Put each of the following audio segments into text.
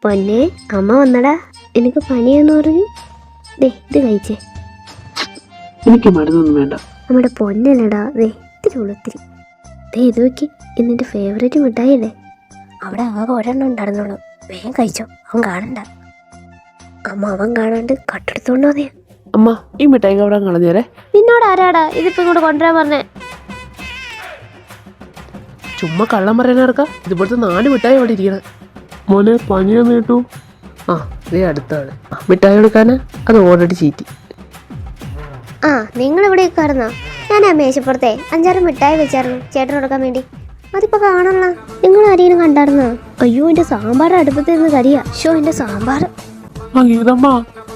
പൊന്നെ അമ്മ വന്നടാ. എനിക്ക് പനിയെന്ന് പറഞ്ഞു. ദേ ഇത് കഴിച്ചേ. എനിക്ക് മരുന്നൊന്നും വേണ്ട. നമ്മുടെ പൊന്നല്ലടാ. ദേ ഇത്തിരി ഉള്ളത്തിരി. ദേ ഇത് നോക്കി, ഇന്നെൻ്റെ ഫേവറേറ്റ് മിഠായില്ലേ. അവിടെ ആകെ ഒരെണ്ണം ഉണ്ടായിരുന്നുള്ളൂ. വേഗം കഴിച്ചോ, അവൻ കാണണ്ട. അമ്മ അവൻ കാണാണ്ട് കട്ടെടുത്തോണ്ടോ അതെ. അമ്മ ഈ മിഠായി അവിടെ കളഞ്ഞേരെ. നിന്നോട് ആരാടാ ഇതിപ്പോ ഇങ്ങോട്ട് കൊണ്ടുവരാൻ പറഞ്ഞേ? ചുമ്മാ കള്ളം പറയാനെടുക്കാം. ഇതുപോലത്തെ 4 മിഠായി അവിടെ ഇരിക്കണം. മോനെ പനിയൊന്നും കിട്ടൂ. ആ ഇതേ അടുത്താണ്. മിഠായി എടുക്കാന് അത് ഓൾറെഡി ചീറ്റി. ആ നിങ്ങൾ ഇവിടെ കയറുന്നോ? ഞാൻ ആ മേശപ്പുറത്തെ 5-6 മിഠായി വെച്ചായിരുന്നു ചേട്ടൻ കൊടുക്കാൻ വേണ്ടി. അതിപ്പോ കാണണല്ലോ. നിങ്ങൾ ആരെങ്കിലും കണ്ടായിരുന്നോ? അയ്യോ എന്റെ സാമ്പാർ അടുപ്പത്ത് നിന്ന് കരിയാ. ഷോ എന്റെ സാമ്പാർ. ആ ഗീതമ്മ,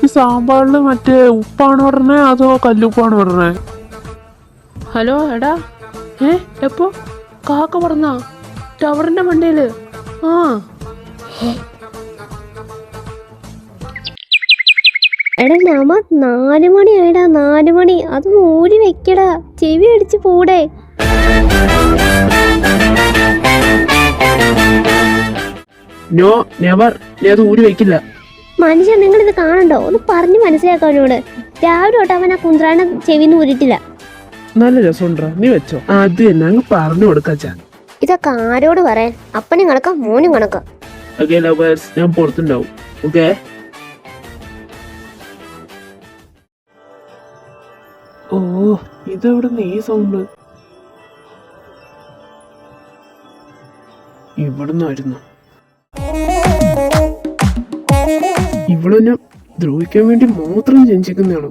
ഈ സാമ്പാറില് മറ്റേ ഉപ്പാണ് പറഞ്ഞേ അതോ കല്ലുപ്പാണ് പറഞ്ഞേ? ഹലോ എടാ, എപ്പോ കാക്ക പറഞ്ഞാ ടവറിന്റെ മണ്ടയില്? ആ എടാ നമ്മ 4 മണി ആയിടാ. 4 മണി. അത് ഊരി വെക്കടാ, ചെവി അടിച്ച് പൂടെ. നോ നെവർ, ഞാൻ അത് ഊരി വെക്കില്ല. മനുഷ്യ നിങ്ങളിത് കാണണ്ടോ? ഒന്ന് പറഞ്ഞ് മനസ്സിലാക്കാം അവനോട്. രാവിലെ തൊട്ട് അവൻ ആ കുന്ത്രാണ ചെവിന്ന് ഊരിട്ടില്ല. നല്ല രസമുണ്ടാ, നീ വെച്ചോ. അത് തന്നെ അങ്ങ് പറഞ്ഞു കൊടുക്കാച്ചാ. ഇതൊക്കെ ആരോട് പറയാൻ? അപ്പനും കണക്കാം മോനും കണക്കാം. ഓക്കെ ലവേഴ്സ്, ഞാൻ പുറത്തുണ്ടാവും. ഓക്കെ. ഓ ഇതെവിടെ ഈ സൗണ്ട്? ഇവിടുന്നായിരുന്നു. ഇവളെന്നെ ദ്രോഹിക്കാൻ വേണ്ടി മാത്രം ജനിച്ചിരിക്കുന്നതാണോ?